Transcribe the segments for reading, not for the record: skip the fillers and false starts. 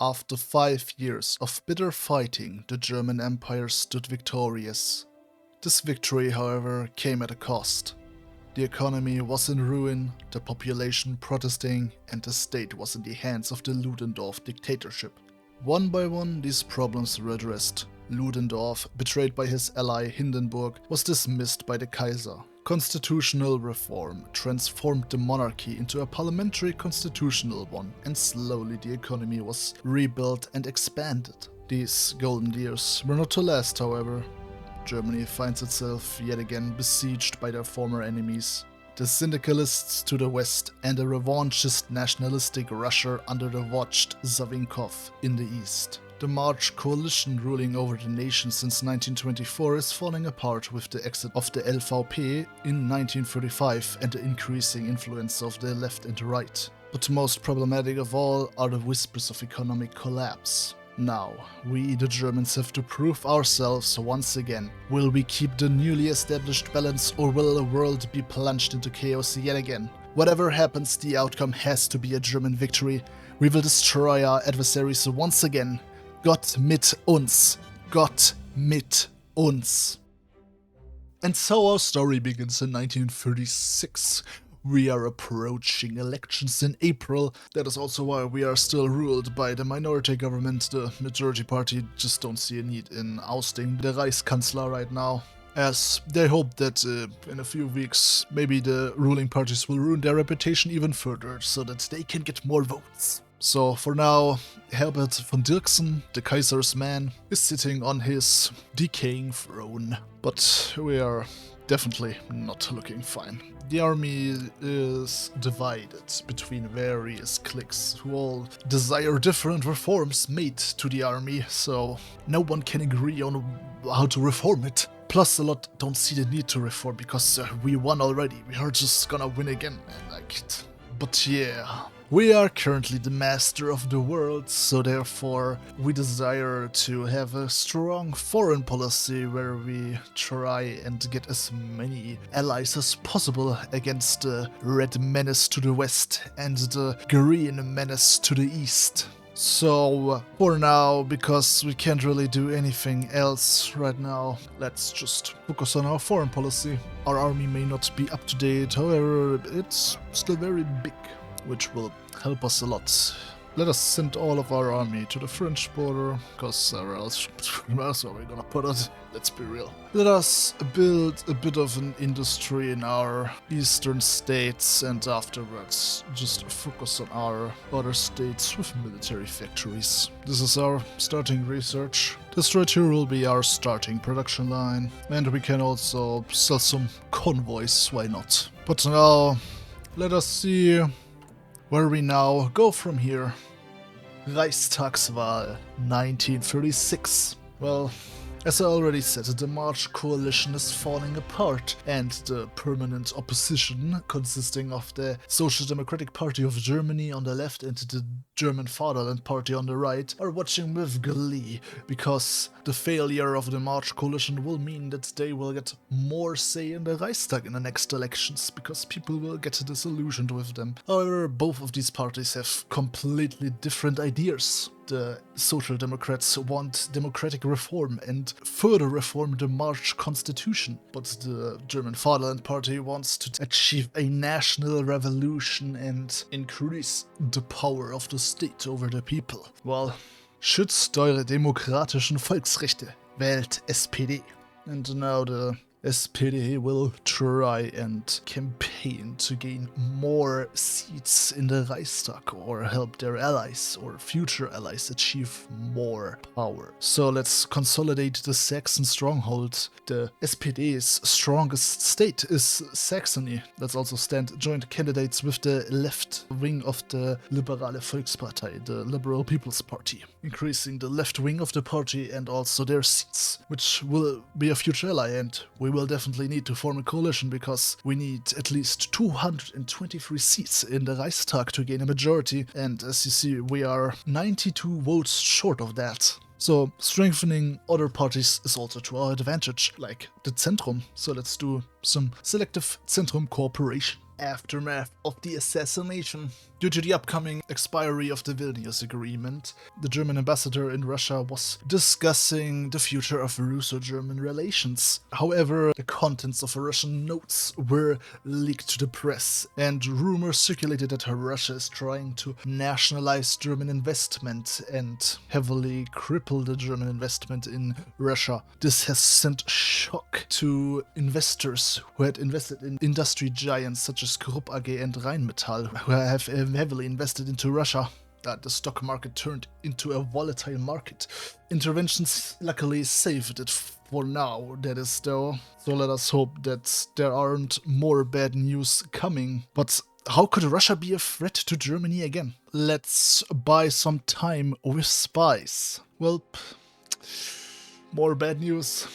After 5 years of bitter fighting, the German Empire stood victorious. This victory, however, came at a cost. The economy was in ruin, the population protesting, and the state was in the hands of the Ludendorff dictatorship. One by one, these problems were addressed. Ludendorff, betrayed by his ally Hindenburg, was dismissed by the Kaiser. Constitutional reform transformed the monarchy into a parliamentary constitutional one, and slowly the economy was rebuilt and expanded. These golden years were not to last, however. Germany finds itself yet again besieged by their former enemies, the syndicalists to the west and a revanchist nationalistic Russia under the watched Savinkov in the east. The March coalition ruling over the nation since 1924 is falling apart with the exit of the LVP in 1935 and the increasing influence of the left and right. But most problematic of all are the whispers of economic collapse. Now, we the Germans have to prove ourselves once again. Will we keep the newly established balance, or will the world be plunged into chaos yet again? Whatever happens, the outcome has to be a German victory. We will destroy our adversaries once again. Gott mit uns. Gott mit uns. And so our story begins in 1936. We are approaching elections in April. That is also why we are still ruled by the minority government. The majority party just don't see a need in ousting the Reichskanzler right now, as they hope that in a few weeks maybe the ruling parties will ruin their reputation even further so that they can get more votes. So for now, Herbert von Dirksen, the Kaiser's man, is sitting on his decaying throne. But we are definitely not looking fine. The army is divided between various cliques who all desire different reforms made to the army, so no one can agree on how to reform it. Plus, a lot don't see the need to reform because we won already. We are just gonna win again. But yeah. We are currently the master of the world, so therefore we desire to have a strong foreign policy where we try and get as many allies as possible against the red menace to the west and the green menace to the east. So, for now, because we can't really do anything else right now, let's just focus on our foreign policy. Our army may not be up to date, however, it's still very big, which will help us a lot. Let us send all of our army to the French border, because where else are we gonna put it? Let's be real. Let us build a bit of an industry in our eastern states, and afterwards just focus on our other states with military factories. This is our starting research. This right here will be our starting production line, and we can also sell some convoys, why not? But now, let us see where we now go from here. Reichstagswahl 1936. Well, as I already said, the March coalition is falling apart, and the permanent opposition, consisting of the Social Democratic Party of Germany on the left and the German Fatherland Party on the right, are watching with glee, because the failure of the March coalition will mean that they will get more say in the Reichstag in the next elections, because people will get disillusioned with them. However, both of these parties have completely different ideas. The Social Democrats want democratic reform and further reform the March constitution, but the German Fatherland Party wants to achieve a national revolution and increase the power of the state over the people. Well, schützt eure demokratischen Volksrechte, wählt SPD. And now the SPD will try and campaign to gain more seats in the Reichstag or help their allies or future allies achieve more power. So let's consolidate the Saxon stronghold. The SPD's strongest state is Saxony. Let's also stand joint candidates with the left wing of the Liberale Volkspartei, the Liberal People's Party, increasing the left wing of the party and also their seats, which will be a future ally, and we will definitely need to form a coalition because we need at least 223 seats in the Reichstag to gain a majority, and as you see, we are 92 votes short of that. So strengthening other parties is also to our advantage, like the Zentrum. So let's do some selective Zentrum cooperation. Aftermath of the assassination. Due to the upcoming expiry of the Vilnius Agreement, the German ambassador in Russia was discussing the future of Russo-German relations. However, the contents of Russian notes were leaked to the press, and rumors circulated that Russia is trying to nationalize German investment and heavily cripple the German investment in Russia. This has sent shock to investors who had invested in industry giants such as Krupp AG and Rheinmetall, who have heavily invested into Russia. The stock market turned into a volatile market. Interventions luckily saved it for now, that is though. So let us hope that there aren't more bad news coming. But how could Russia be a threat to Germany again? Let's buy some time with spies. Well, more bad news.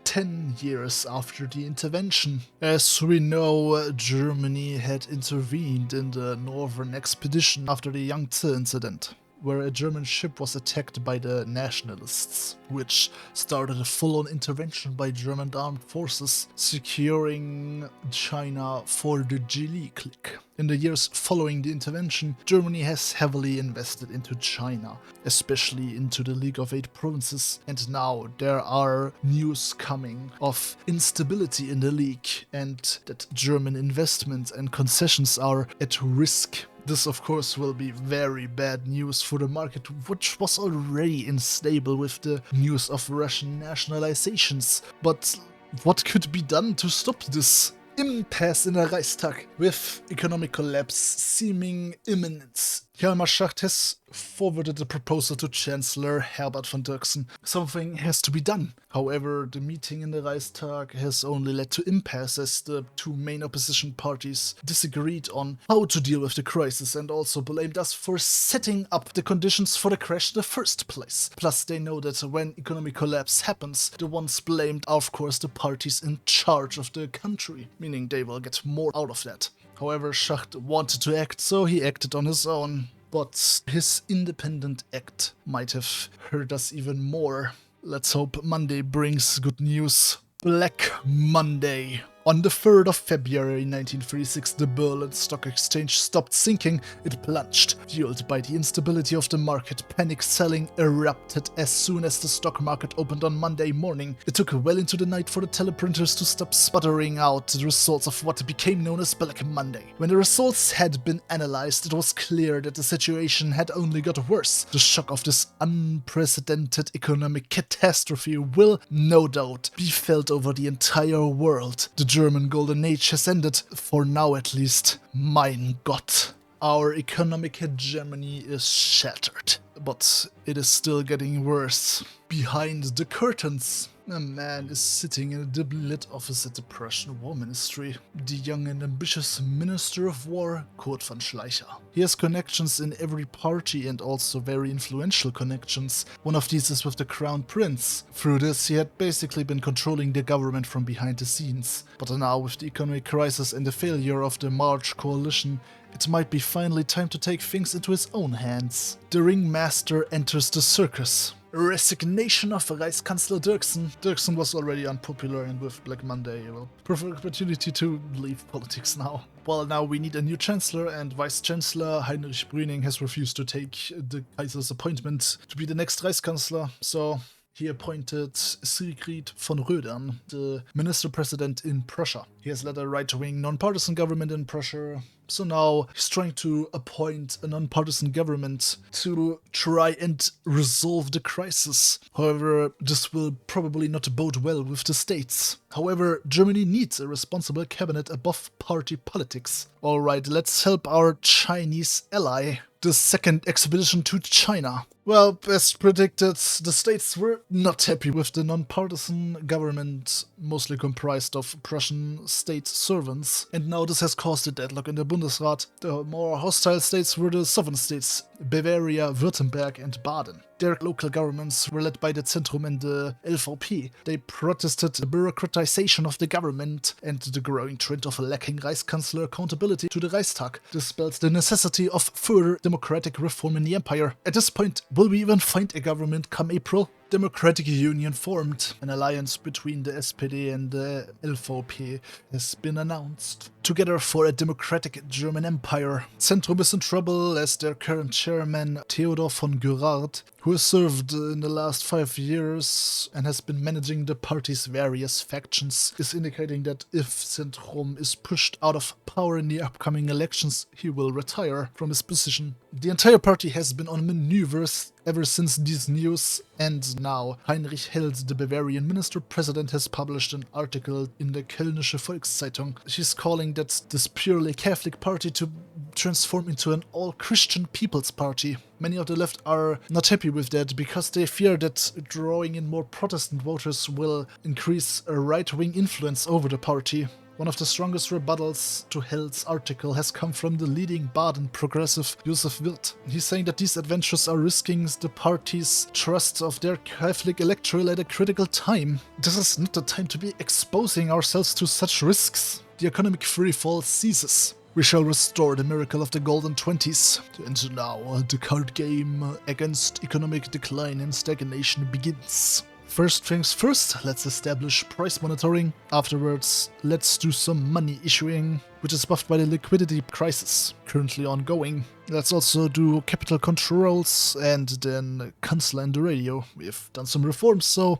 10 years after the intervention. As we know, Germany had intervened in the Northern Expedition after the Yangtze incident, where a German ship was attacked by the nationalists, which started a full-on intervention by German armed forces, securing China for the Gili clique. In the years following the intervention, Germany has heavily invested into China, especially into the League of Eight Provinces, and now there are news coming of instability in the League and that German investments and concessions are at risk. This, of course, will be very bad news for the market, which was already unstable with the news of Russian nationalizations. But what could be done to stop this? Impasse in the Reichstag, with economic collapse seeming imminent. Hjalmar Schacht has forwarded the proposal to Chancellor Herbert von Dirksen. Something has to be done. However, the meeting in the Reichstag has only led to impasse as the two main opposition parties disagreed on how to deal with the crisis and also blamed us for setting up the conditions for the crash in the first place. Plus, they know that when economic collapse happens, the ones blamed are of course the parties in charge of the country, meaning they will get more out of that. However, Schacht wanted to act, so he acted on his own. But his independent act might have hurt us even more. Let's hope Monday brings good news. Black Monday. On the 3rd of February 1936, the Berlin Stock Exchange stopped sinking, it plunged. Fueled by the instability of the market, panic selling erupted as soon as the stock market opened on Monday morning. It took well into the night for the teleprinters to stop sputtering out the results of what became known as Black Monday. When the results had been analyzed, it was clear that the situation had only got worse. The shock of this unprecedented economic catastrophe will, no doubt, be felt over the entire world. The German Golden Age has ended, for now at least. Mein Gott. Our economic hegemony is shattered, but it is still getting worse. Behind the curtains, a man is sitting in a dimly lit office at the Prussian War Ministry. The young and ambitious Minister of War, Kurt von Schleicher. He has connections in every party and also very influential connections. One of these is with the Crown Prince. Through this, he had basically been controlling the government from behind the scenes. But now, with the economic crisis and the failure of the March coalition, it might be finally time to take things into his own hands. The ringmaster enters the circus. Resignation of Reichskanzler Dirksen. Dirksen was already unpopular, and with Black Monday, well, perfect opportunity to leave politics now. Well, now we need a new chancellor, and Vice Chancellor Heinrich Brüning has refused to take the Kaiser's appointment to be the next Reichskanzler, so he appointed Siegfried von Rödern, the minister-president in Prussia. He has led a right-wing non-partisan government in Prussia, so now he's trying to appoint a non-partisan government to try and resolve the crisis. However, this will probably not bode well with the states. However, Germany needs a responsible cabinet above party politics. Alright, let's help our Chinese ally. The second expedition to China. Well, as predicted, the states were not happy with the non-partisan government, mostly comprised of Prussian state servants, and now this has caused a deadlock in the Bundesrat. The more hostile states were the southern states, Bavaria, Württemberg and Baden. Their local governments were led by the Zentrum and the LVP. They protested the bureaucratization of the government and the growing trend of lacking Reichskanzler accountability to the Reichstag. This spells the necessity of further democratic reform in the empire. At this point, will we even find a government come April? Democratic Union formed. An alliance between the SPD and the LVP has been announced. Together for a democratic German empire. Zentrum is in trouble as their current chairman, Theodor von Gerard, who has served in the last 5 years and has been managing the party's various factions, is indicating that if Zentrum is pushed out of power in the upcoming elections, he will retire from his position. The entire party has been on maneuvers ever since these news, and now Heinrich Held, the Bavarian minister-president, has published an article in the Kölnische Volkszeitung. She's calling that this purely Catholic party to transform into an all-Christian people's party. Many of the left are not happy with that because they fear that drawing in more Protestant voters will increase a right-wing influence over the party. One of the strongest rebuttals to Held's article has come from the leading Baden progressive Josef Wirth. He's saying that these adventures are risking the party's trust of their Catholic electorate at a critical time. This is not the time to be exposing ourselves to such risks. The economic freefall ceases. We shall restore the miracle of the golden 20s. And now the card game against economic decline and stagnation begins. First things first, let's establish price monitoring. Afterwards, let's do some money issuing, which is buffed by the liquidity crisis currently ongoing. Let's also do capital controls and then Kanzler and the radio. We've done some reforms, so,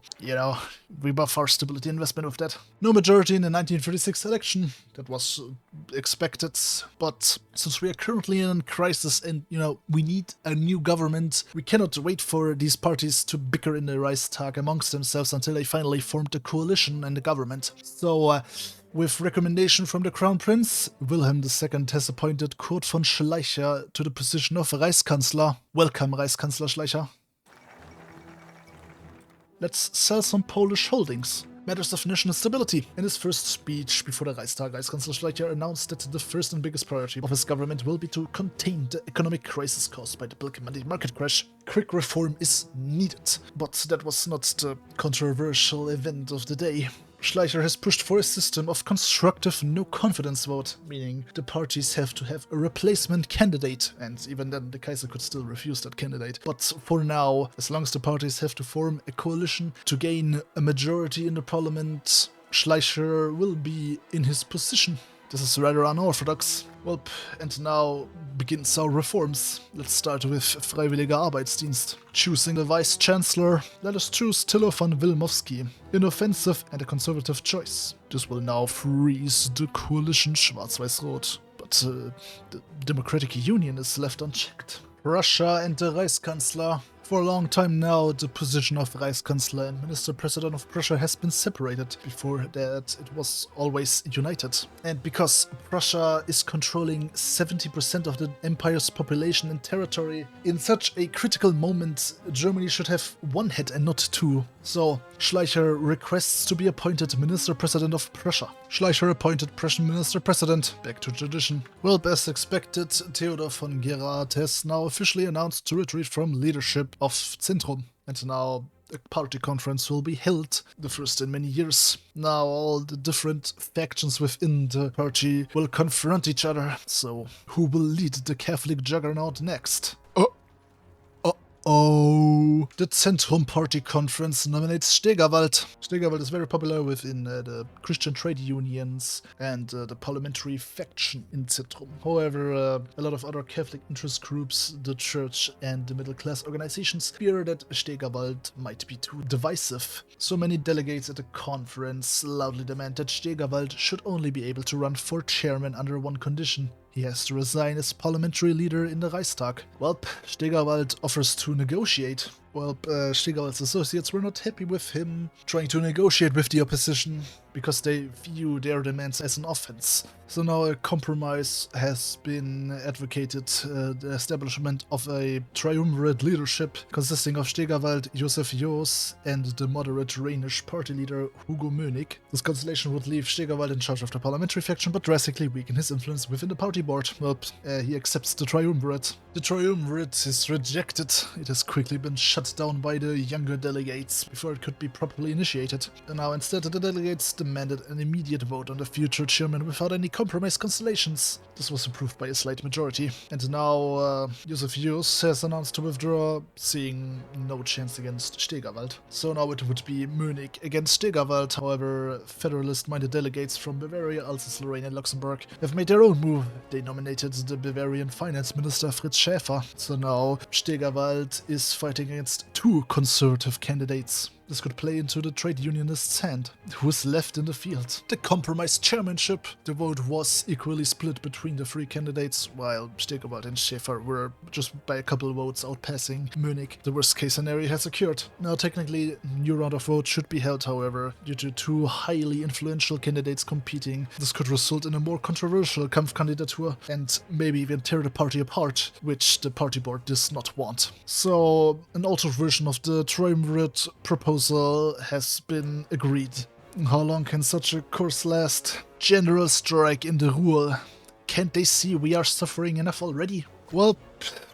we buff our stability investment with that. No majority in the 1936 election. That was expected, but since we are currently in a crisis and, we need a new government, we cannot wait for these parties to bicker in the Reichstag amongst themselves until they finally formed a coalition and a government. So, with recommendation from the Crown Prince, Wilhelm II has appointed Kurt von Schleicher to the position of Reichskanzler. Welcome, Reichskanzler Schleicher. Let's sell some Polish holdings. Matters of national stability. In his first speech before the Reichstag, Reichskanzler Schleicher announced that the first and biggest priority of his government will be to contain the economic crisis caused by the black money market crash. Quick reform is needed, but that was not the controversial event of the day. Schleicher has pushed for a system of constructive no-confidence vote, meaning the parties have to have a replacement candidate, and even then the Kaiser could still refuse that candidate. But for now, as long as the parties have to form a coalition to gain a majority in the parliament, Schleicher will be in his position. This is rather unorthodox. Well, and now begins our reforms. Let's start with Freiwilliger Arbeitsdienst. Choosing the Vice-Chancellor, let us choose Tilo von Wilmowski. Inoffensive and a conservative choice. This will now freeze the coalition Schwarz-Weiß-Rot. But the Democratic Union is left unchecked. Russia and the Reichskanzler. For a long time now, the position of Reichskanzler and Minister President of Prussia has been separated. Before that, it was always united. And because Prussia is controlling 70% of the empire's population and territory, in such a critical moment, Germany should have one head and not two. So, Schleicher requests to be appointed Minister President of Prussia. Schleicher appointed Prussian Minister President, back to tradition. Well, as expected, Theodor von Gerard has now officially announced to retreat from leadership of Zentrum. And now a party conference will be held, the first in many years. Now all the different factions within the party will confront each other. So, who will lead the Catholic juggernaut next? Oh, the Zentrum Party Conference nominates Stegerwald. Stegerwald is very popular within the Christian trade unions and the parliamentary faction in Zentrum. However, a lot of other Catholic interest groups, the church and the middle-class organizations fear that Stegerwald might be too divisive. So many delegates at the conference loudly demand that Stegerwald should only be able to run for chairman under one condition. He has to resign as parliamentary leader in the Reichstag. Well, Stegerwald offers to negotiate. Well, Stegerwald's associates were not happy with him trying to negotiate with the opposition because they view their demands as an offense. So now a compromise has been advocated, the establishment of a triumvirate leadership consisting of Stegerwald, Josef Joos and the moderate Rhenish party leader Hugo Mönig. This constellation would leave Stegerwald in charge of the parliamentary faction but drastically weaken his influence within the party board. Well, he accepts the triumvirate. The triumvirate is rejected. It has quickly been shut shut down by the younger delegates before it could be properly initiated. And now instead the delegates demanded an immediate vote on the future chairman without any compromise constellations. This was approved by a slight majority. And now Josef Jus has announced to withdraw, seeing no chance against Stegerwald. So now it would be Munich against Stegerwald. However, federalist-minded delegates from Bavaria, Alsace, Lorraine and Luxembourg have made their own move. They nominated the Bavarian finance minister Fritz Schäfer. So now Stegerwald is fighting against two conservative candidates. This could play into the trade unionist's hand, who is left in the field. The compromise chairmanship. The vote was equally split between the three candidates, while Stegerwald and Schäfer were just by a couple votes outpassing Munich. The worst case scenario has occurred. Now technically, a new round of votes should be held, however, due to two highly influential candidates competing. This could result in a more controversial Kampfkandidatur and maybe even tear the party apart, which the party board does not want. So, an altered version of the triumvirate proposal has been agreed. How long can such a course last? General strike in the Ruhr. Can't they see we are suffering enough already? Well,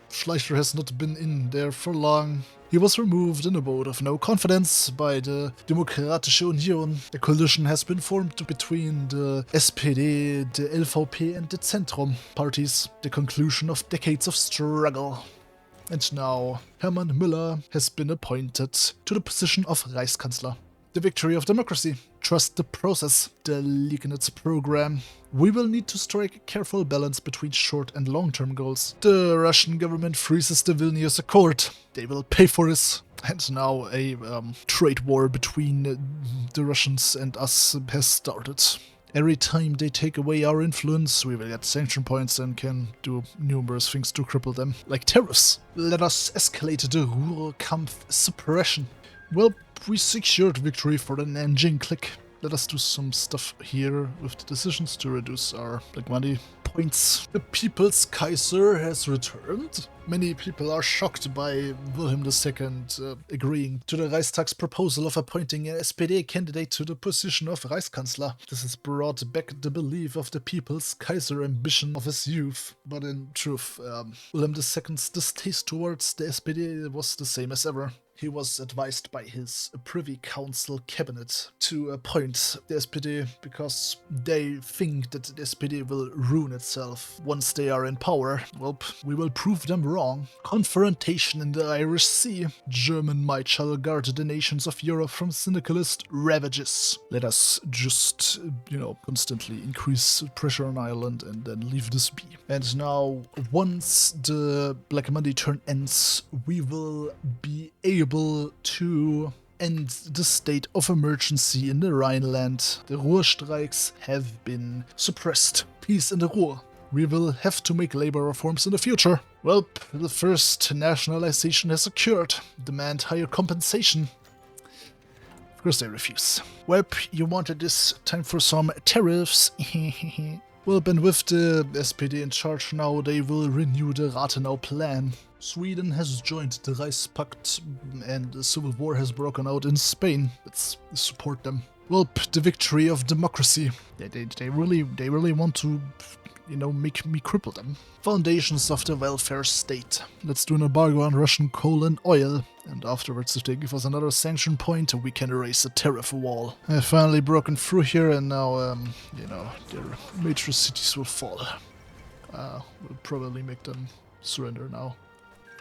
Schleicher has not been in there for long. He was removed in a vote of no confidence by the Demokratische Union. A coalition has been formed between the SPD, the LVP and the Zentrum parties. The conclusion of decades of struggle. And now Hermann Müller has been appointed to the position of Reichskanzler. The victory of democracy. Trust the process. The Liegnitz program. We will need to strike a careful balance between short and long-term goals. The Russian government freezes the Vilnius Accord. They will pay for this. And now a trade war between the Russians and us has started. Every time they take away our influence, we will get sanction points and can do numerous things to cripple them, like tariffs. Let us escalate the Ruhrkampf suppression. Well, we secured victory for the Nanjing clique. Let us do some stuff here with the decisions to reduce our black money points. The People's Kaiser has returned. Many people are shocked by Wilhelm II agreeing to the Reichstag's proposal of appointing an SPD candidate to the position of Reichskanzler. This has brought back the belief of the People's Kaiser ambition of his youth. But in truth, Wilhelm II's distaste towards the SPD was the same as ever. He was advised by his Privy Council cabinet to appoint the SPD because they think that the SPD will ruin itself once they are in power. Well, we will prove them wrong. Confrontation in the Irish Sea. German might shall guard the nations of Europe from syndicalist ravages. Let us just, constantly increase pressure on Ireland and then leave this be. And now, once the Black Monday turn ends, we will be able to end the state of emergency in the Rhineland. The Ruhr strikes have been suppressed. Peace in the Ruhr. We will have to make labor reforms in the future. Well, the first nationalization has occurred. Demand higher compensation. Of course they refuse. Well, you wanted this time for some tariffs. Well, but with the SPD in charge now, they will renew the Rathenau plan. Sweden has joined the Reichspakt and a civil war has broken out in Spain. Let's support them. Well, the victory of democracy. They really want to, make me cripple them. Foundations of the welfare state. Let's do an embargo on Russian coal and oil. And afterwards, if they give us another sanction point, we can erase a tariff wall. I've finally broken through here and now, their major cities will fall. We'll probably make them surrender now.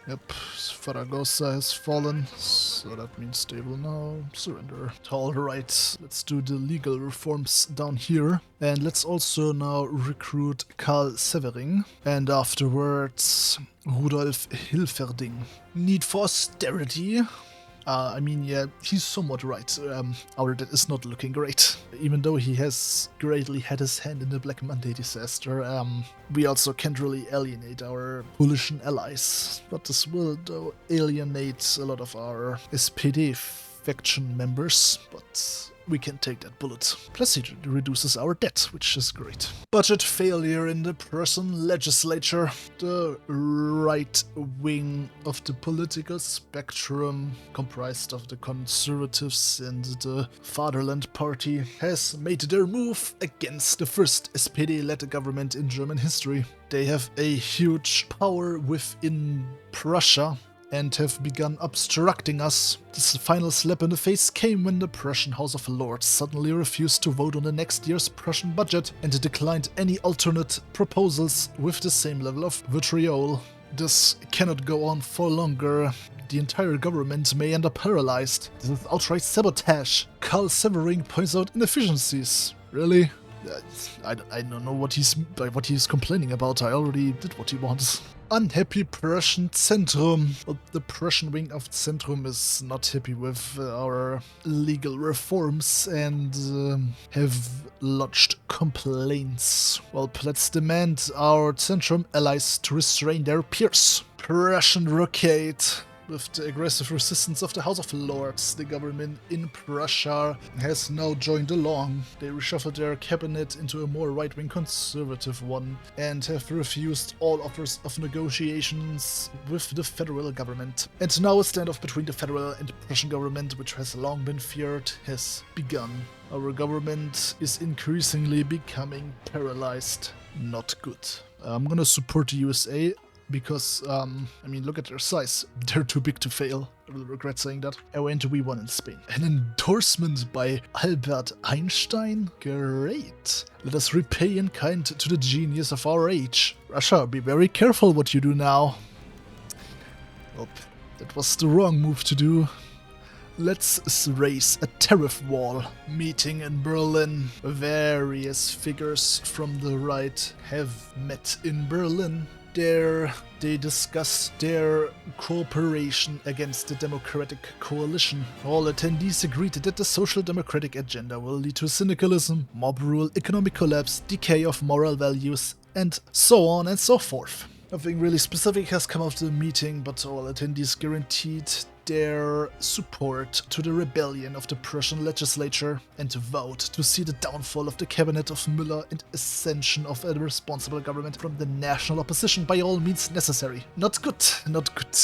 Yep, Zaragoza has fallen, so that means they will now surrender. Alright, let's do the legal reforms down here. And let's also now recruit Karl Severing. And afterwards, Rudolf Hilferding. Need for austerity? He's somewhat right. Our debt is not looking great. Even though he has greatly had his hand in the Black Monday disaster, we also can't really alienate our coalition allies. But this will, though, alienate a lot of our SPD faction members, but we can take that bullet. Plus it reduces our debt, which is great. Budget failure in the Prussian legislature. The right wing of the political spectrum, comprised of the Conservatives and the Fatherland Party, has made their move against the first SPD-led government in German history. They have a huge power within Prussia, and have begun obstructing us. This final slap in the face came when the Prussian House of Lords suddenly refused to vote on the next year's Prussian budget and declined any alternate proposals with the same level of vitriol. This cannot go on for longer. The entire government may end up paralyzed. This is outright sabotage. Carl Severing points out inefficiencies. Really? I don't know what he's complaining about. I already did what he wants. Unhappy Prussian Zentrum. Well, the Prussian wing of Zentrum is not happy with our legal reforms and have lodged complaints. Well, let's demand our Zentrum allies to restrain their peers. Prussian Rocade. With the aggressive resistance of the House of Lords, the government in Prussia has now joined along. They reshuffled their cabinet into a more right-wing conservative one and have refused all offers of negotiations with the federal government. And now a standoff between the federal and Prussian government, which has long been feared, has begun. Our government is increasingly becoming paralyzed. Not good. I'm gonna support the USA. Because, I mean, look at their size. They're too big to fail. I will regret saying that. And we won in Spain. An endorsement by Albert Einstein? Great. Let us repay in kind to the genius of our age. Russia, be very careful what you do now. Oh, that was the wrong move to do. Let's raise a tariff wall. Meeting in Berlin. Various figures from the right have met in Berlin. There, they discuss their cooperation against the Democratic Coalition. All attendees agreed that the social democratic agenda will lead to cynicalism, mob rule, economic collapse, decay of moral values, and so on and so forth. Nothing really specific has come out of the meeting, but all attendees guaranteed their support to the rebellion of the Prussian legislature and vowed to see the downfall of the cabinet of Müller and ascension of a responsible government from the national opposition by all means necessary. Not good, not good.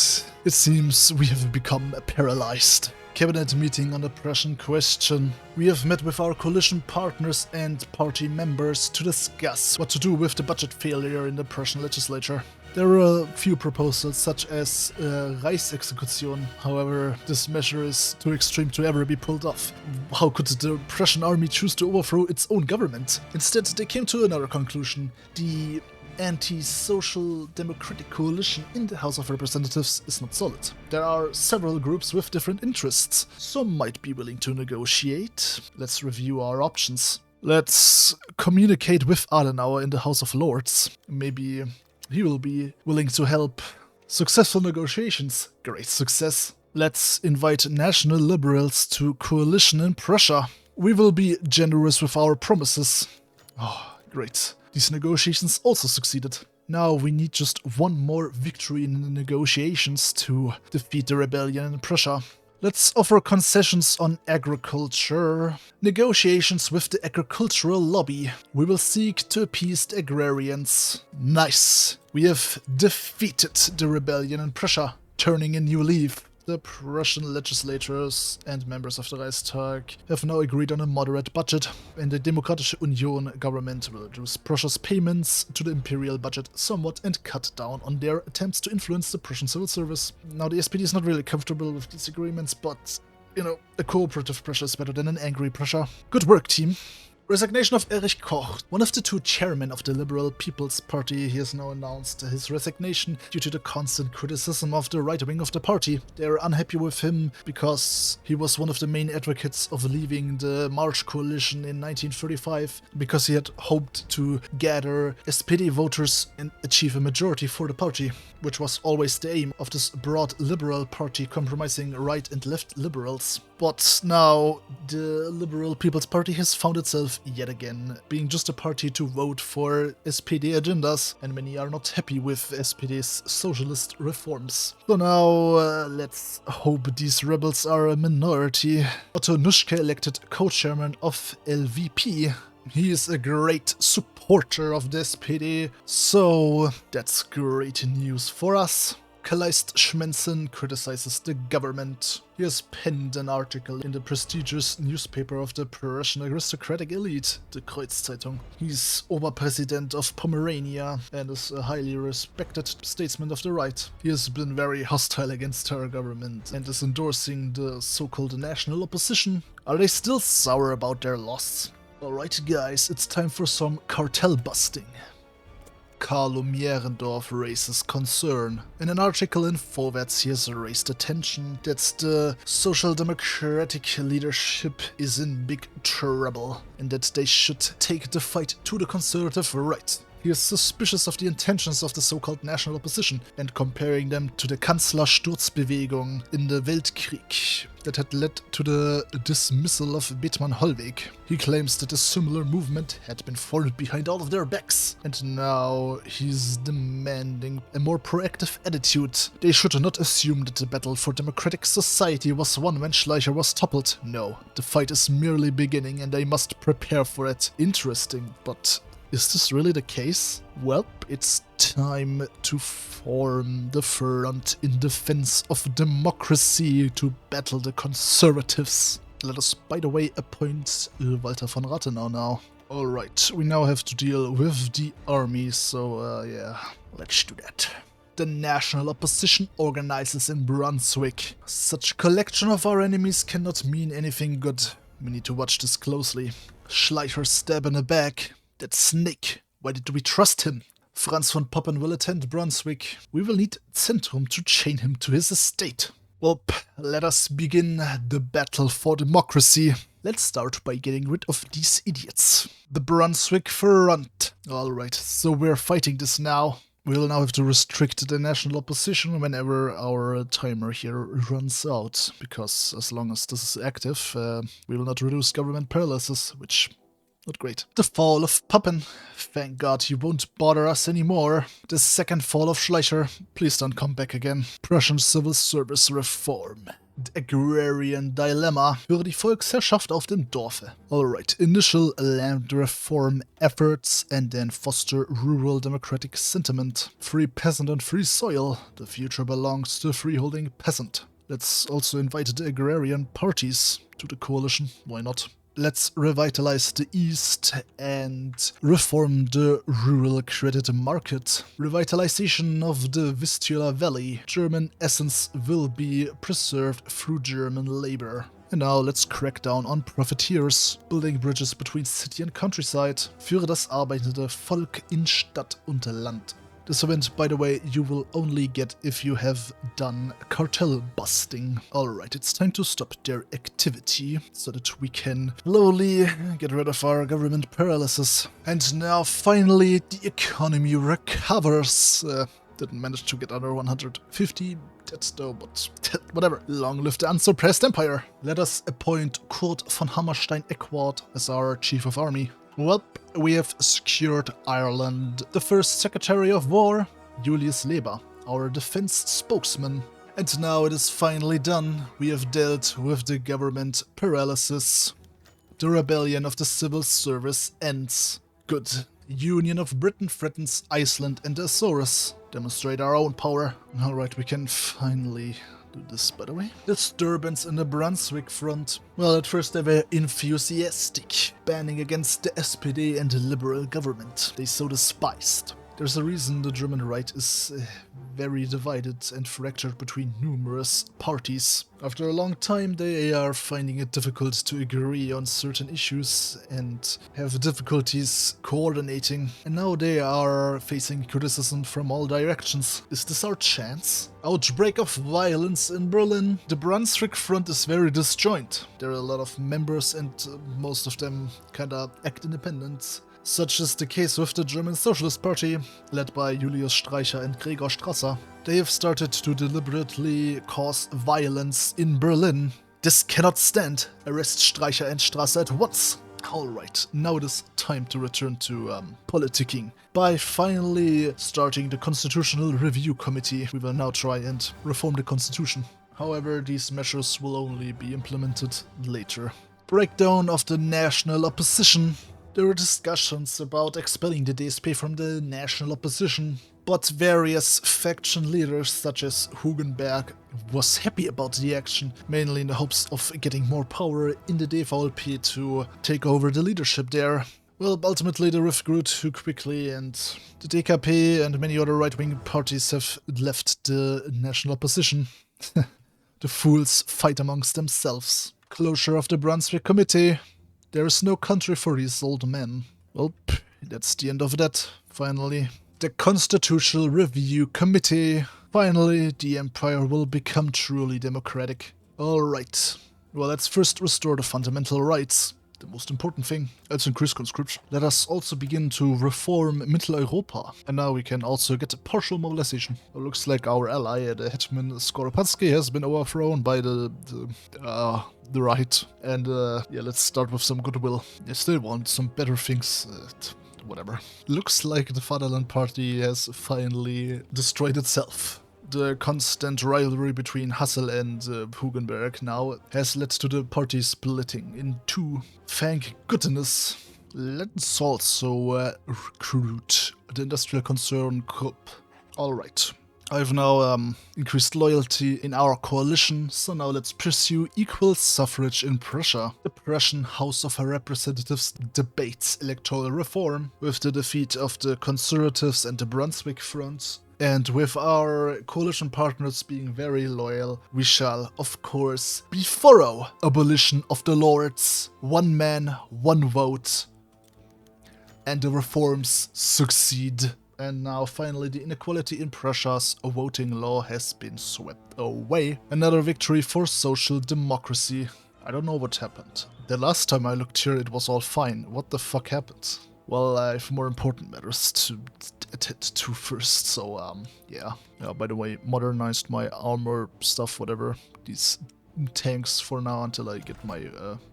It seems we have become paralyzed. Cabinet meeting on the Prussian question. We have met with our coalition partners and party members to discuss what to do with the budget failure in the Prussian legislature. There are a few proposals, such as Reichsexekution. However, this measure is too extreme to ever be pulled off. How could the Prussian army choose to overthrow its own government? Instead, they came to another conclusion. The anti-social democratic coalition in the House of Representatives is not solid. There are several groups with different interests. Some might be willing to negotiate. Let's review our options. Let's communicate with Adenauer in the House of Lords. Maybe he will be willing to help. Successful negotiations. Great success. Let's invite national liberals to coalition in Prussia. We will be generous with our promises. Oh, great. These negotiations also succeeded. Now we need just one more victory in the negotiations to defeat the rebellion in Prussia. Let's offer concessions on agriculture. Negotiations with the agricultural lobby. We will seek to appease the agrarians. Nice. We have defeated the rebellion in Prussia, turning a new leaf. The Prussian legislators and members of the Reichstag have now agreed on a moderate budget, and the Demokratische Union government will reduce Prussia's payments to the imperial budget somewhat and cut down on their attempts to influence the Prussian civil service. Now, the SPD is not really comfortable with these agreements, but, you know, a cooperative Prussia is better than an angry Prussia. Good work, team. Resignation of Erich Koch. One of the two chairmen of the Liberal People's Party, he has now announced his resignation due to the constant criticism of the right wing of the party. They are unhappy with him because he was one of the main advocates of leaving the March coalition in 1935, because he had hoped to gather SPD voters and achieve a majority for the party, which was always the aim of this broad liberal party comprising right and left liberals. But now the Liberal People's Party has found itself yet again being just a party to vote for SPD agendas, and many are not happy with SPD's socialist reforms. So now let's hope these rebels are a minority. Otto Nuschke elected co-chairman of LVP. He is a great supporter of the SPD, so that's great news for us. radicalized Schmenzen criticizes the government. He has penned an article in the prestigious newspaper of the Prussian aristocratic elite, the Kreuzzeitung. He's Oberpräsident of Pomerania and is a highly respected statesman of the right. He has been very hostile against our government and is endorsing the so-called national opposition. Are they still sour about their loss? Alright guys, it's time for some cartel busting. Carlo Mierendorf raises concern. In an article in Vorwärts, he has raised attention that the social democratic leadership is in big trouble and that they should take the fight to the conservative right. He is suspicious of the intentions of the so-called national opposition and comparing them to the Kanzlersturzbewegung in the Weltkrieg that had led to the dismissal of Bethmann Hollweg. He claims that a similar movement had been formed behind all of their backs, and now he's demanding a more proactive attitude. They should not assume that the battle for democratic society was won when Schleicher was toppled. No, the fight is merely beginning and they must prepare for it. Interesting, but is this really the case? Well, it's time to form the front in defense of democracy to battle the conservatives. Let us, by the way, appoint Walter von Rathenau now. Alright, we now have to deal with the army, so yeah, let's do that. The national opposition organizes in Brunswick. Such a collection of our enemies cannot mean anything good. We need to watch this closely. Schleicher stab in the back. That snake, why did we trust him? Franz von Papen will attend Brunswick. We will need Zentrum to chain him to his estate. Well, let us begin the battle for democracy. Let's start by getting rid of these idiots. The Brunswick front. Alright, so we're fighting this now. We'll now have to restrict the national opposition whenever our timer here runs out, because as long as this is active, we will not reduce government paralysis, which not great. The fall of Papen. Thank God he won't bother us anymore. The second fall of Schleicher. Please don't come back again. Prussian civil service reform. The agrarian dilemma. Für die Volksherrschaft auf dem Dorfe. Alright, initial land reform efforts and then foster rural democratic sentiment. Free peasant and free soil. The future belongs to the freeholding peasant. Let's also invite the agrarian parties to the coalition. Why not? Let's revitalize the East and reform the rural credit market. Revitalization of the Vistula Valley. German essence will be preserved through German labor. And now let's crack down on profiteers. Building bridges between city and countryside. Für das arbeitende Volk in Stadt und Land. This event, by the way, you will only get if you have done cartel busting. Alright, it's time to stop their activity so that we can slowly get rid of our government paralysis. And now finally the economy recovers. Didn't manage to get under 150 deaths though, but whatever. Long live the unsuppressed empire. Let us appoint Kurt von Hammerstein-Eckwart as our chief of army. Well, we have secured Ireland. The first Secretary of War, Julius Leber, our defense spokesman. And now it is finally done. We have dealt with the government paralysis. The rebellion of the civil service ends. Good. Union of Britain threatens Iceland and the Azores. Demonstrate our own power. Alright, we can finally do this, by the way. Disturbance in the Brunswick front. Well, at first they were enthusiastic, banning against the SPD and the liberal government they so despised. There's a reason the German right is very divided and fractured between numerous parties. After a long time they are finding it difficult to agree on certain issues and have difficulties coordinating. And now they are facing criticism from all directions. Is this our chance? Outbreak of violence in Berlin. The Brunswick front is very disjoint. There are a lot of members and most of them kinda act independent. Such is the case with the German Socialist Party, led by Julius Streicher and Gregor Strasser. They have started to deliberately cause violence in Berlin. This cannot stand. Arrest Streicher and Strasser at once. Alright, now it is time to return to politicking. By finally starting the Constitutional Review Committee, we will now try and reform the constitution. However, these measures will only be implemented later. Breakdown of the national opposition. There were discussions about expelling the DSP from the national opposition, But various faction leaders such as Hugenberg was happy about the action, mainly in the hopes of getting more power in the DVLP to take over the leadership there. Well, ultimately the rift grew too quickly and the DKP and many other right-wing parties have left the national opposition. The fools fight amongst themselves. Closure of the Brunswick Committee. There is no country for these old men. Well, that's the end of that, finally. The Constitutional Review Committee. Finally, the Empire will become truly democratic. Alright. Well, let's first restore the fundamental rights. The most important thing. Let's increase conscription. Let us also begin to reform Mitteleuropa. And now we can also get a partial mobilization. It looks like our ally, the Hetman Skoropadsky, has been overthrown by the right. And yeah, let's start with some goodwill. I still want some better things. Whatever. Looks like the Fatherland Party has finally destroyed itself. The constant rivalry between Hassel and Hugenberg now has led to the party splitting in two. Thank goodness. Let's also recruit the industrial concern Krupp. Alright. I've now increased loyalty in our coalition, so now let's pursue equal suffrage in Prussia. The Prussian House of Representatives debates electoral reform with the defeat of the Conservatives and the Brunswick Front. And with our coalition partners being very loyal, we shall, of course, be thorough. Abolition of the lords, one man, one vote. And the reforms succeed. And now finally the inequality in Prussia's voting law has been swept away. Another victory for social democracy. I don't know what happened. The last time I looked here it was all fine. What the fuck happened? Well, I have more important matters to attend to first, so yeah. By the way, modernized my armor stuff, whatever. These tanks for now until I get my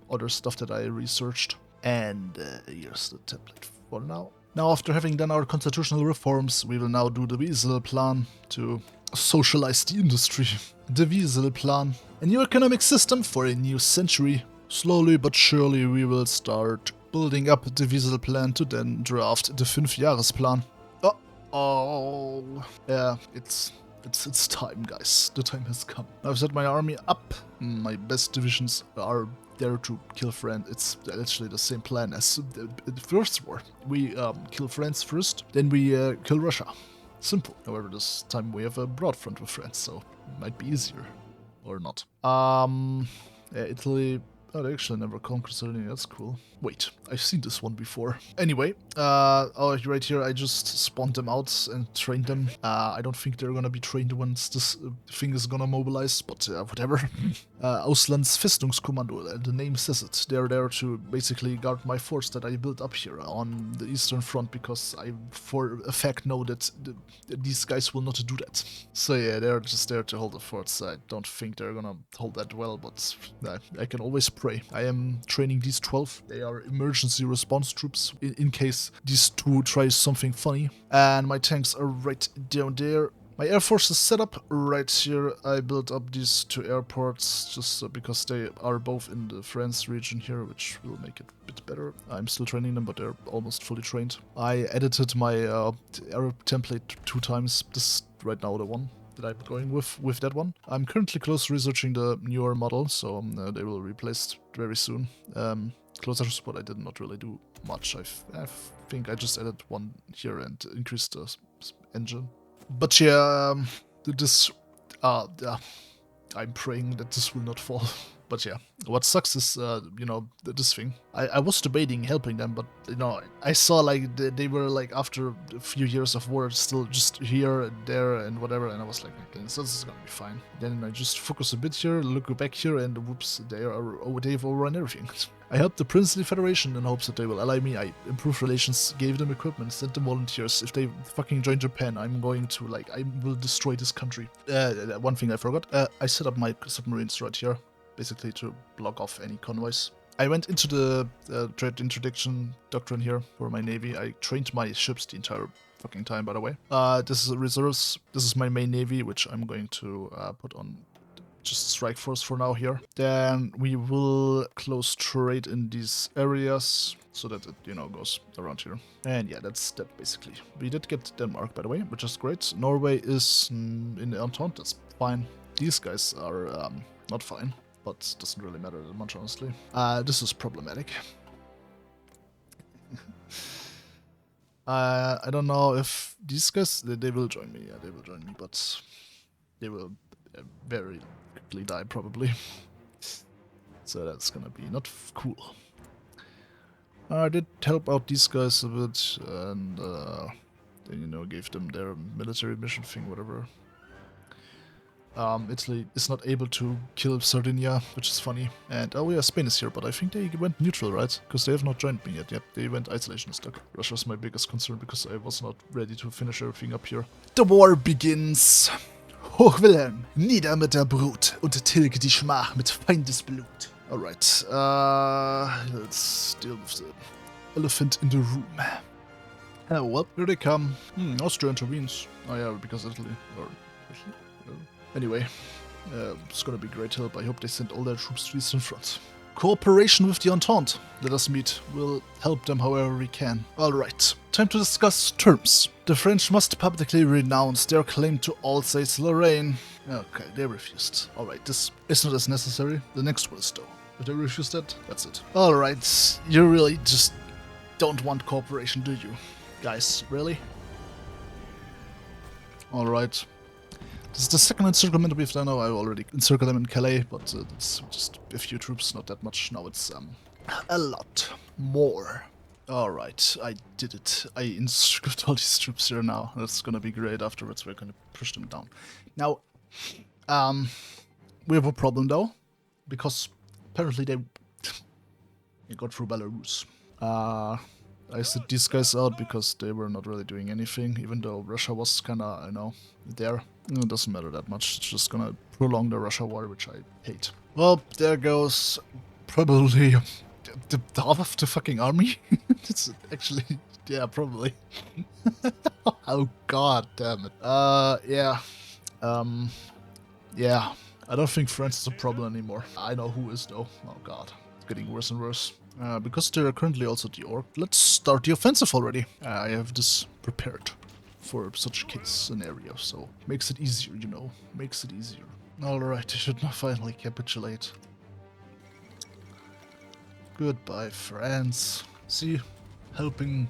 other stuff that I researched. And here's the template for now. Now, after having done our constitutional reforms, we will now do the Wiesel plan to socialize the industry. The Wiesel plan. A new economic system for a new century. Slowly but surely we will start building up the Wiesel plan to then draft the 5-Jahresplan. Oh, yeah, it's time, guys. The time has come. I've set my army up. My best divisions are there to kill France. It's literally the same plan as the first war. We kill France first, then we kill Russia. Simple. However, this time we have a broad front with France, so it might be easier. Or not. Yeah, Italy. Oh, they actually never conquered Sardinia, that's cool. Wait, I've seen this one before. Anyway, oh, right here I just spawned them out and trained them. I don't think they're gonna be trained once this thing is gonna mobilize, but whatever. Auslandsfestungskommando, the name says it. They're there to basically guard my force that I built up here on the Eastern Front, because I for a fact know that these guys will not do that. So yeah, they're just there to hold the forts. I don't think they're gonna hold that well, but I can always pray. I am training these 12. They are emergency response troops in case these two try something funny. And my tanks are right down there. My air force is set up right here. I built up these two airports just because they are both in the France region here, which will make it a bit better. I'm still training them, but they're almost fully trained. I edited my air template 2 times. This is right now the one that I'm going with that one. I'm currently close researching the newer model, so they will be replaced very soon. Closer support I did not really do much. I think I just added one here and increased the engine. But yeah, this I'm praying that this will not fall. But yeah, what sucks is, you know, this thing. I was debating helping them, but, you know, I saw, like, they were, like, after a few years of war, still just here and there and whatever, and I was like, okay, so this is gonna be fine. Then I just focus a bit here, look back here, and whoops, they've overrun everything. I helped the Princely Federation in hopes that they will ally me. I improved relations, gave them equipment, sent them volunteers. If they fucking join Japan, I'm going to, like, I will destroy this country. One thing I forgot, I set up my submarines right here, basically to block off any convoys. I went into the trade interdiction doctrine here for my navy. I trained my ships the entire fucking time, by the way. This is reserves. This is my main navy, which I'm going to put on just strike force for now here. Then we will close trade in these areas so that it, goes around here. And yeah, that's that basically. We did get Denmark, by the way, which is great. Norway is in the Entente, that's fine. These guys are not fine, but doesn't really matter that much, honestly. This is problematic. I don't know if these guys, they will join me, yeah, they will join me, but they will very quickly die, probably. So that's gonna be not cool. I did help out these guys a bit, and then, gave them their military mission thing, whatever. Italy is not able to kill Sardinia, which is funny. And oh yeah, Spain is here, but I think they went neutral, right? Because they have not joined me yet. Yep, they went isolationist. Okay. Russia's my biggest concern because I was not ready to finish everything up here. The war begins. Hoch Wilhelm, nieder mit der Brut und tilge die Schmach mit Feindesblut. Alright, let's deal with the elephant in the room. Oh well, here they come. Austria intervenes. Oh yeah, because Italy. Or Italy? Anyway, it's gonna be great help. I hope they send all their troops to the eastern front. Cooperation with the Entente. Let us meet. We'll help them however we can. Alright, time to discuss terms. The French must publicly renounce their claim to Alsace-Lorraine. Okay, they refused. Alright, this is not as necessary. The next one is though. If they refuse that, that's it. Alright, you really just don't want cooperation, do you? Guys, really? Alright. This is the second encirclement we've done now. I already encircled them in Calais, but it's just a few troops, not that much. Now it's a lot more. Alright, I did it. I encircled all these troops here now. That's gonna be great. Afterwards we're gonna push them down. Now, we have a problem though, because apparently they got through Belarus. I sent these guys out because they were not really doing anything, even though Russia was kinda, there. It doesn't matter that much, it's just gonna prolong the Russia war, which I hate. Well, there goes probably the half of the fucking army. It's actually, yeah, probably. Oh god damn it. Yeah. Yeah. I don't think France is a problem anymore. I know who is though. Oh god. It's getting worse and worse. Because they're currently also the orc, let's start the offensive already. I have this prepared for such case scenario, so makes it easier, makes it easier. Alright, I should now finally capitulate. Goodbye, France. See, helping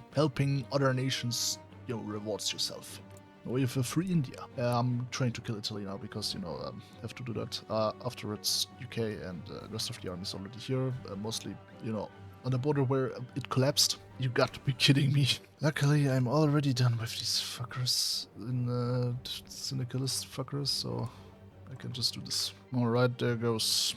other nations, rewards yourself. We have a free India. I'm trying to kill Italy now because, have to do that. Afterwards, UK and the rest of the army is already here. Mostly, on the border where it collapsed. You got to be kidding me. Luckily, I'm already done with these fuckers, syndicalist fuckers, so I can just do this. Alright, there goes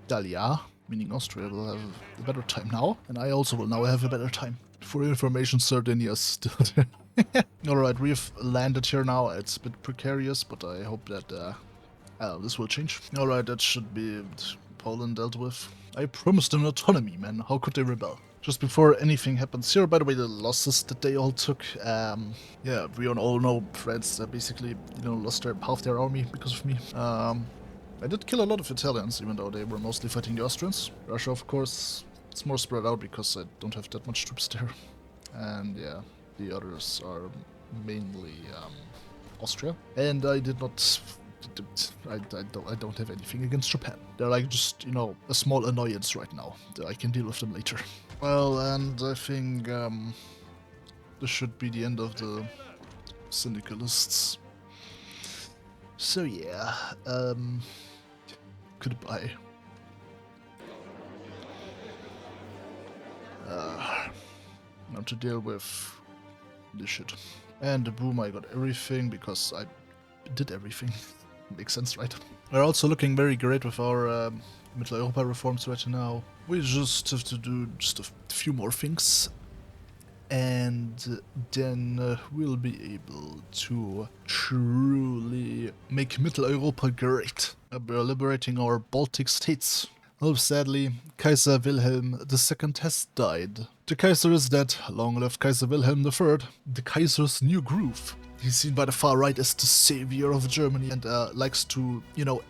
Italia, meaning Austria will have a better time now, and I also will now have a better time. For information, Sardinia is still there. Alright, we've landed here now. It's a bit precarious, but I hope that this will change. Alright, that should be Poland dealt with. I promised them autonomy, man. How could they rebel? Just before anything happens here, by the way, the losses that they all took, yeah, we all know France basically, lost half their army because of me. I did kill a lot of Italians, even though they were mostly fighting the Austrians. Russia, of course, it's more spread out because I don't have that much troops there. And yeah, the others are mainly Austria. And I did not... I don't have anything against Japan. They're like just, a small annoyance right now. I can deal with them later. Well, and I think this should be the end of the syndicalists. So yeah, goodbye. Now to deal with this shit. And boom, I got everything because I did everything. Makes sense, right? We're also looking very great with our Mitteleuropa reforms right now. We just have to do just a few more things. And then we'll be able to truly make Mitteleuropa great. We're liberating our Baltic states. Oh, sadly, Kaiser Wilhelm II has died. The Kaiser is dead. Long live Kaiser Wilhelm III, the Kaiser's new groove. He's seen by the far right as the savior of Germany and likes to,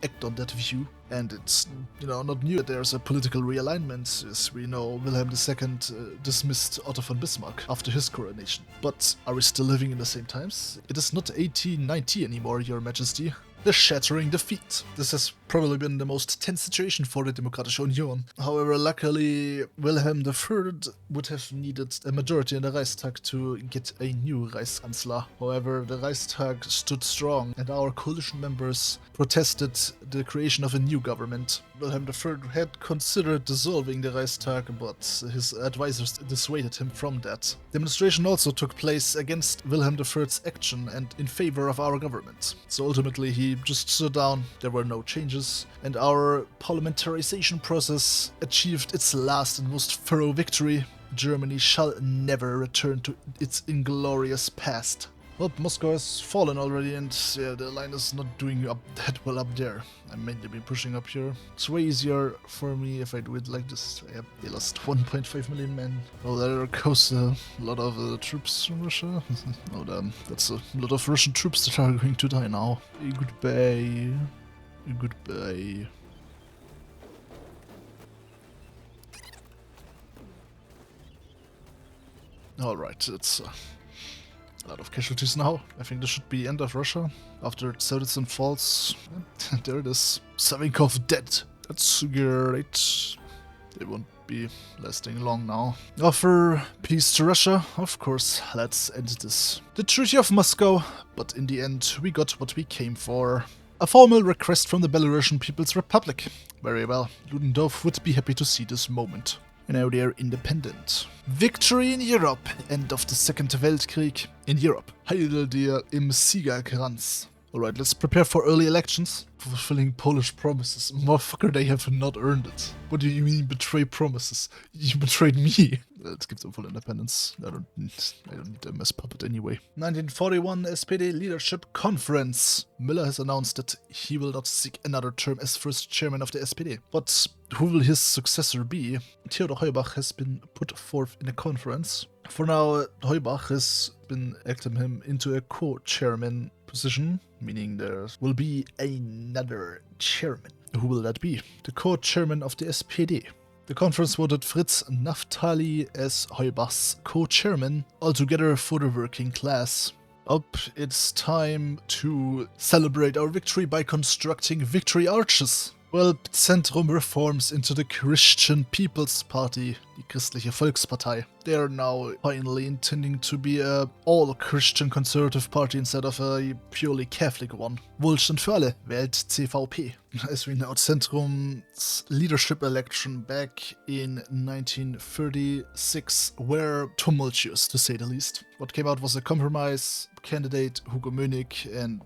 act on that view. And it's, not new that there's a political realignment, as we know Wilhelm II dismissed Otto von Bismarck after his coronation. But are we still living in the same times? It is not 1890 anymore, Your Majesty. The shattering defeat. This has probably been the most tense situation for the Demokratische Union. However, luckily, Wilhelm III would have needed a majority in the Reichstag to get a new Reichskanzler. However, the Reichstag stood strong and our coalition members protested the creation of a new government. Wilhelm III had considered dissolving the Reichstag, but his advisors dissuaded him from that. Demonstration also took place against Wilhelm III's action and in favor of our government. So ultimately he just stood down, there were no changes, and our parliamentarization process achieved its last and most thorough victory. Germany shall never return to its inglorious past. Well, Moscow has fallen already, and the line is not doing that well up there. I mainly been pushing up here. It's way easier for me if I do it like this. They lost 1.5 million men. Oh, there goes a lot of troops from Russia. Oh damn, that's a lot of Russian troops that are going to die now. Goodbye. Goodbye. Alright, it's a lot of casualties now. I think this should be end of Russia. After Tsaritsyn falls, there it is. Savinkov dead. That's great. They won't be lasting long now. Offer peace to Russia? Of course, let's end this. The Treaty of Moscow, but in the end we got what we came for. A formal request from the Belarusian People's Republic. Very well, Ludendorff would be happy to see this moment. And now they're independent. Victory in Europe. End of the Second Weltkrieg in Europe. Heil dir im Siegerkranz. Alright, let's prepare for early elections. Fulfilling Polish promises. Motherfucker, they have not earned it. What do you mean betray promises? You betrayed me. Let's give them full independence. I don't need them as puppet anyway. 1941 SPD Leadership Conference. Müller has announced that he will not seek another term as first chairman of the SPD. But who will his successor be? Theodor Heubach has been put forth in a conference. For now, Heubach has been acting him into a co-chairman position, meaning there will be another chairman. Who will that be? The co-chairman of the SPD. The conference voted Fritz Naftali as Heubach's co-chairman, altogether for the working class. It's time to celebrate our victory by constructing victory arches. Well, Zentrum reforms into the Christian People's Party, die Christliche Volkspartei. They are now finally intending to be a all-Christian conservative party instead of a purely Catholic one. Wohlstand für alle, wählt CVP. As we know, Zentrum's leadership election back in 1936 were tumultuous, to say the least. What came out was a compromise candidate, Hugo Mönig, and,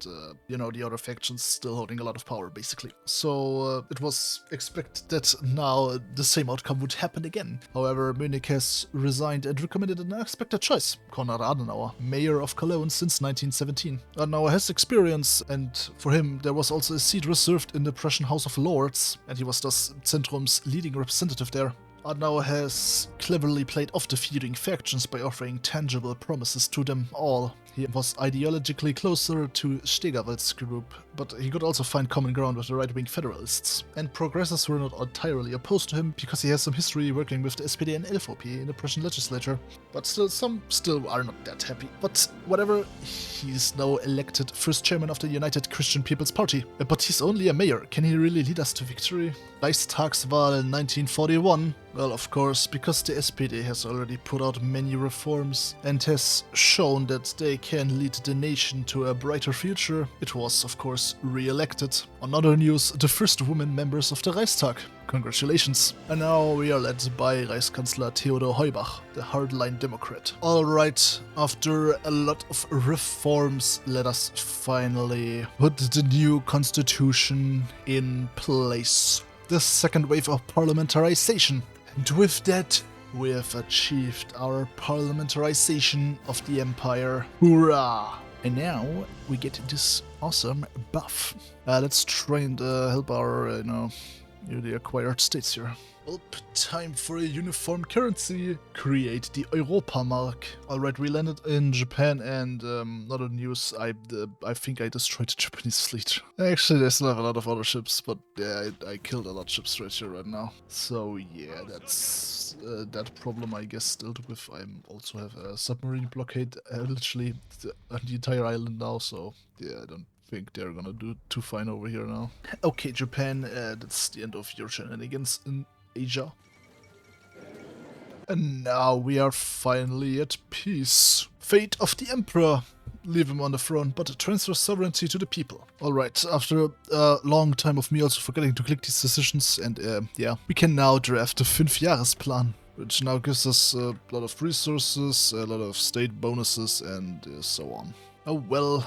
the other factions still holding a lot of power, basically. So it was expected that now the same outcome would happen again. However, Mönig has resigned and recommended an unexpected choice, Konrad Adenauer, mayor of Cologne since 1917. Adenauer has experience, and for him there was also a seat reserved in the Prussian House of Lords, and he was thus Zentrum's leading representative there. Adenauer has cleverly played off the feuding factions by offering tangible promises to them all. He was ideologically closer to Stegerwald's group, but he could also find common ground with the right-wing federalists. And progressives were not entirely opposed to him, because he has some history working with the SPD and LVP in the Prussian legislature. But some still are not that happy. But whatever, he's now elected first chairman of the United Christian People's Party. But he's only a mayor. Can he really lead us to victory? Reichstagswahl 1941. Well, of course, because the SPD has already put out many reforms and has shown that they can lead the nation to a brighter future, it was, of course, re-elected. On other news, the first women members of the Reichstag. Congratulations. And now we are led by Reichskanzler Theodor Heubach, the hardline Democrat. Alright, after a lot of reforms, let us finally put the new constitution in place. The second wave of parliamentarization. And with that, we have achieved our parliamentarization of the empire. Hoorah! And now we get this awesome buff. Let's try and help our, newly acquired states here. Well, time for a uniform currency. Create the Europa mark. Alright, we landed in Japan and not a news, I think I destroyed the Japanese fleet. Actually, they still have a lot of other ships, but yeah, I killed a lot of ships right here right now. So yeah, that's that problem I guess still to with. I also have a submarine blockade literally on the entire island now, so yeah, I don't think they're gonna do too fine over here now. Okay, Japan, that's the end of your shenanigans in Asia. And now we are finally at peace. Fate of the Emperor. Leave him on the throne, but transfer sovereignty to the people. Alright, after a long time of me also forgetting to click these decisions, and yeah, we can now draft the 5-Jahresplan, which now gives us a lot of resources, a lot of state bonuses, and so on. Oh well,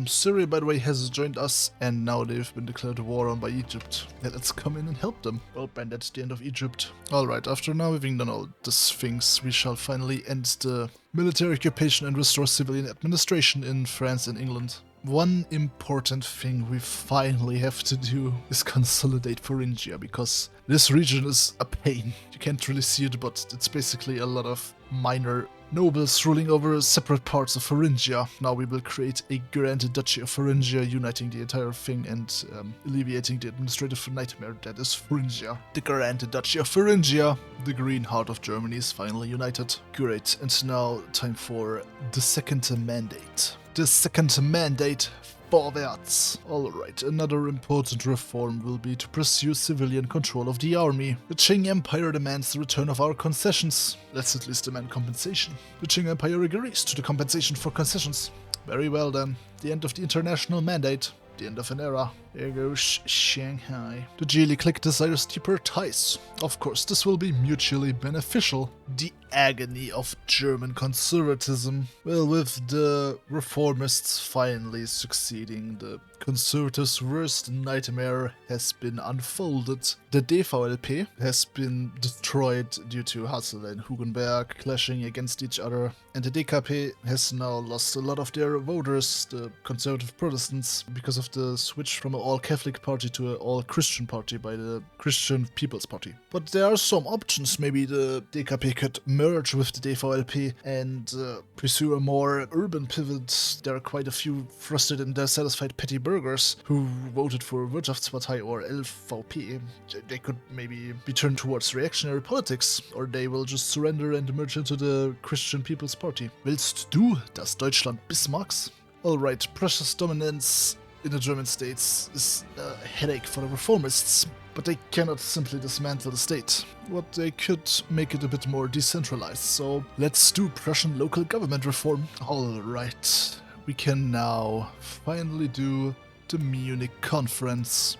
Syria by the way has joined us, and now they've been declared war on by Egypt. Yeah, let's come in and help them. Well, and that's the end of Egypt. Alright, after now having done all these things, we shall finally end the military occupation and restore civilian administration in France and England. One important thing we finally have to do is consolidate Thuringia, because this region is a pain. You can't really see it, but it's basically a lot of minor nobles ruling over separate parts of Thuringia. Now we will create a Grand Duchy of Thuringia, uniting the entire thing and alleviating the administrative nightmare that is Thuringia. The Grand Duchy of Thuringia, the green heart of Germany, is finally united. Great, and now time for the second mandate. The second mandate. Vorwärts. Alright, another important reform will be to pursue civilian control of the army. The Qing Empire demands the return of our concessions. Let's at least demand compensation. The Qing Empire agrees to the compensation for concessions. Very well then. The end of the international mandate. The end of an era. There goes Shanghai. The Geely clique desires deeper ties. Of course, this will be mutually beneficial. The agony of German conservatism. Well, with the reformists finally succeeding, the conservatives' worst nightmare has been unfolded. The DVLP has been destroyed due to Hassel and Hugenberg clashing against each other, and the DKP has now lost a lot of their voters, the conservative Protestants, because of the switch from an all-Catholic party to an all-Christian party by the Christian People's Party. But there are some options. Maybe the DKP could merge with the DVLP and pursue a more urban pivot. There are quite a few frustrated and dissatisfied petty burghers who voted for Wirtschaftspartei or LVP. They could maybe be turned towards reactionary politics, or they will just surrender and merge into the Christian People's Party. Willst du das Deutschland Bismarcks? Alright, Prussia's dominance in the German states is a headache for the reformists, but they cannot simply dismantle the state. What they could make it a bit more decentralized, so let's do Prussian local government reform. Alright, we can now finally do the Munich Conference.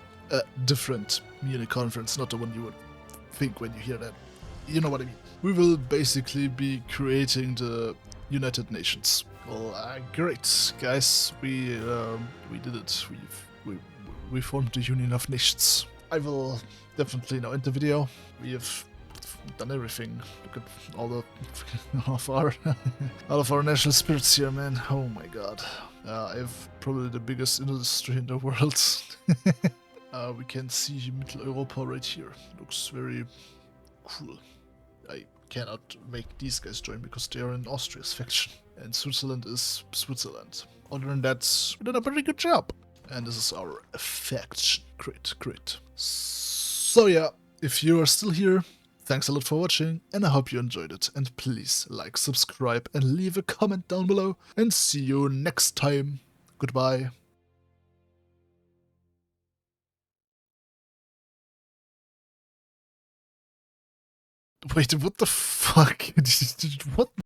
Different Munich Conference, not the one you would think when you hear that. You know what I mean. We will basically be creating the United Nations. Well, great, guys. We did it. We formed the Union of Nations. I will definitely now end the video. We have done everything. Look at all of our national spirits here, man. Oh my god. I have probably the biggest industry in the world. We can see Middle Europa right here. Looks very cool. I cannot make these guys join because they are in Austria's faction. And Switzerland is Switzerland. Other than that, we did a pretty good job. And this is our faction. Great. So yeah, if you are still here, thanks a lot for watching, and I hope you enjoyed it. And please like, subscribe, and leave a comment down below. And see you next time. Goodbye. Wait, what the fuck? What?